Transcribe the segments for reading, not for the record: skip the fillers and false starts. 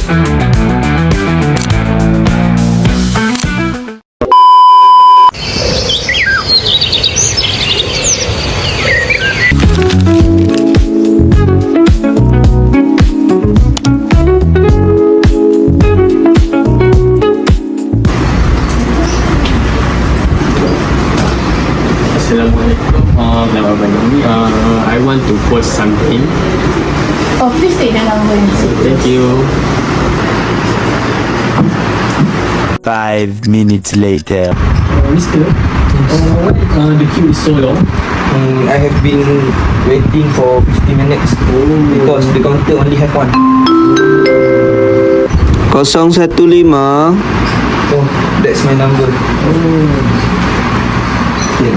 I want to post something. Oh, please take the number. Thank you. 5 minutes later. Mister, why the queue is so long? I have been waiting for 50 minutes because the counter only have one. 015. Oh, that's my number. Yeah.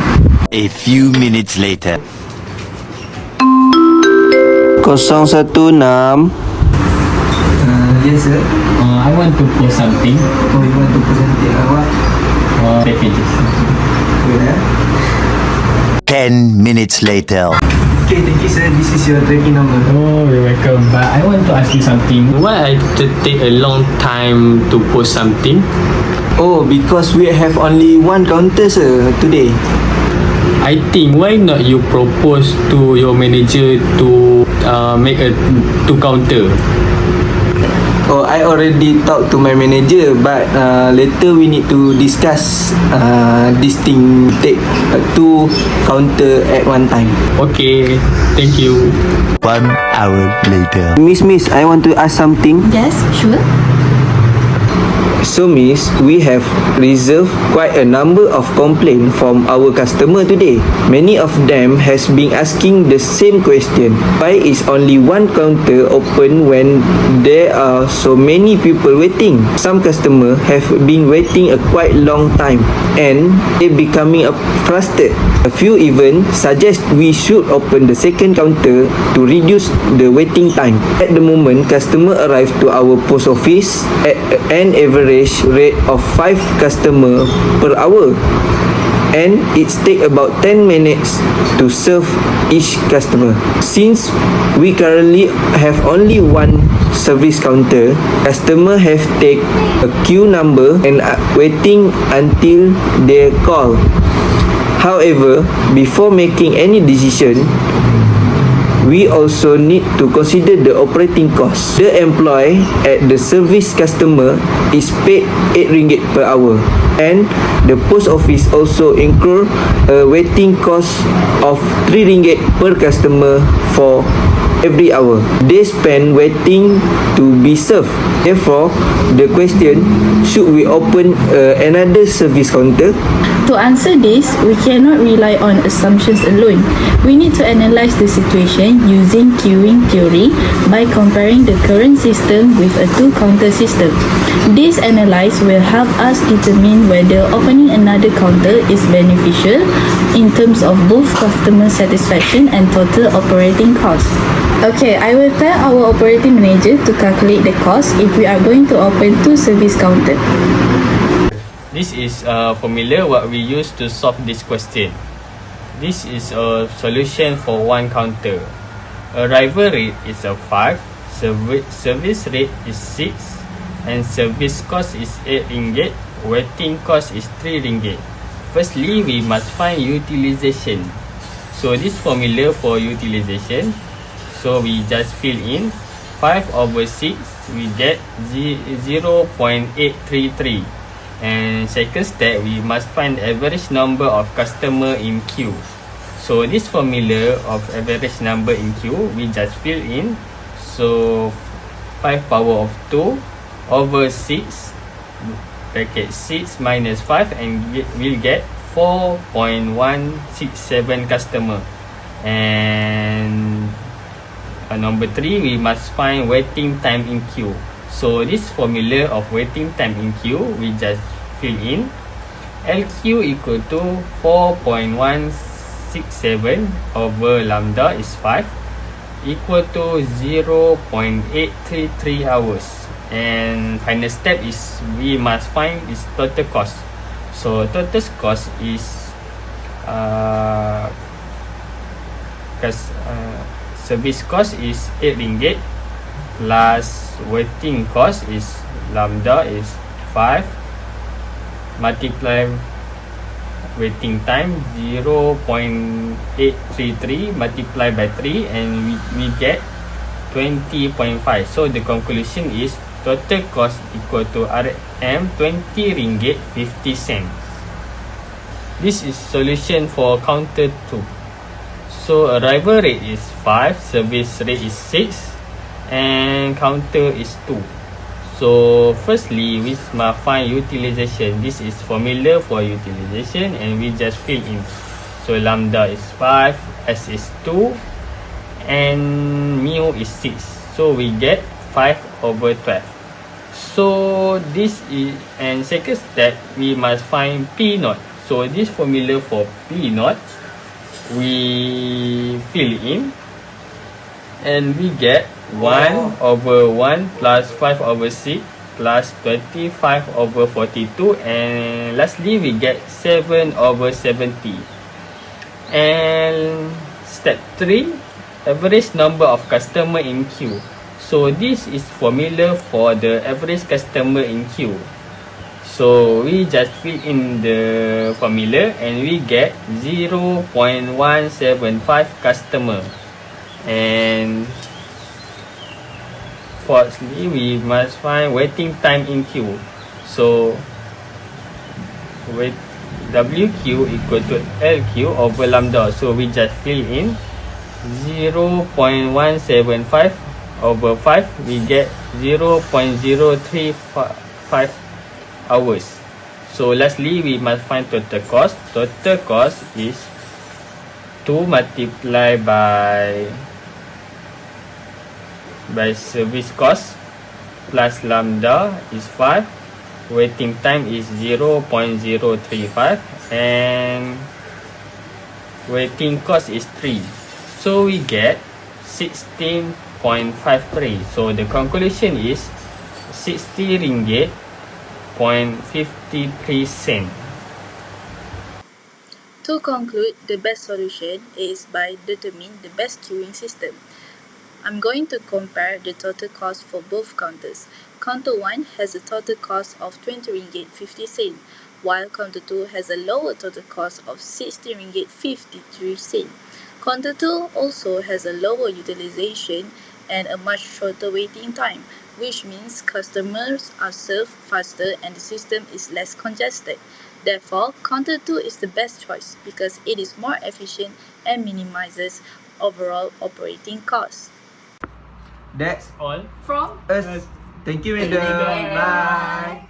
A few minutes later. 016. Yes, sir. I want to post something. Oh, you want to present it? What? Packages. Wait, 10 minutes later. Okay, thank you, sir. This is your tracking number. Oh, you're welcome. But I want to ask you something. Why I take a long time to post something? Oh, because we have only one counter, sir, today. I think why not you propose to your manager to make a two counter? Oh, I already talked to my manager, but later we need to discuss this thing. Take two counter at one time. Okay, thank you. 1 hour later. Miss, I want to ask something. Yes, sure. So, Miss, we have reserved quite a number of complaints from our customer today. Many of them has been asking the same question. Why is only one counter open when there are so many people waiting? Some customer have been waiting a quite long time and they becoming frustrated. A few even suggest we should open the second counter to reduce the waiting time. At the moment, customer arrive to our post office at an average rate of 5 customer per hour, and it take about 10 minutes to serve each customer. Since we currently have only one service counter, customer have take a queue number and waiting until they call. However, before making any decision, we also need to consider the operating cost. The employee at the service customer is paid RM8 per hour, and the post office also incur a waiting cost of RM3 per customer for every hour they spend waiting to be served. Therefore, the question, should we open another service counter? To answer this, we cannot rely on assumptions alone. We need to analyze the situation using queuing theory by comparing the current system with a two-counter system. This analysis will help us determine whether opening another counter is beneficial in terms of both customer satisfaction and total operating cost. Okay, I will tell our operating manager to calculate the cost if we are going to open two service counters. This is a formula what we use to solve this question. This is a solution for one counter. Arrival rate is a 5, service rate is 6, and service cost is RM8, waiting cost is RM3. Firstly, we must find utilization. So this formula for utilization, so we just fill in 5/6, we get 0.833. And second step, we must find the average number of customer in queue. So this formula of average number in queue, we just fill in. So 5/2 over 6 bracket 6 minus 5, and we'll get 4.167 customer. And number 3, we must find waiting time in queue. So this formula of waiting time in queue, we just fill in. LQ equal to 4.167 over lambda is 5 equal to 0.833 hours. And final step is we must find its total cost. So total cost is service cost is RM8, plus waiting cost is lambda is 5 multiply waiting time 0.833 multiply by 3 and we get 20.5. So the conclusion is total cost equal to RM 20 ringgit 50 cents. This is solution for counter 2. So arrival rate is 5, service rate is 6 and counter is 2. So firstly we must find utilization. This is formula for utilization and we just fill in. So lambda is 5, S is 2 and mu is 6. So we get 5/12. So this is, and second step we must find P naught. So this formula for P naught we fill in and we get 1/1 plus 5/6 plus 25/42 and lastly we get 7/70. And step 3, average number of customer in queue. So this is formula for the average customer in queue. So we just fill in the formula and we get 0.175 customer. And fourthly, we must find waiting time in queue. So WQ equal to LQ over lambda. So we just fill in 0.175 over 5. We get 0.035 hours. So lastly, we must find total cost. Total cost is 2 multiplied by service cost plus lambda is 5, waiting time is 0.035 and waiting cost is 3. So we get 16.53. So the conclusion is 60 ringgit 0.53 cent. To conclude, the best solution is by determining the best queuing system. I'm going to compare the total cost for both counters. Counter 1 has a total cost of 20 ringgit 50 cent, while counter 2 has a lower total cost of 60 ringgit 53 cent. Counter 2 also has a lower utilization and a much shorter waiting time, which means customers are served faster and the system is less congested. Therefore, counter 2 is the best choice because it is more efficient and minimizes overall operating costs. That's All From us. Thank you, madam. Bye.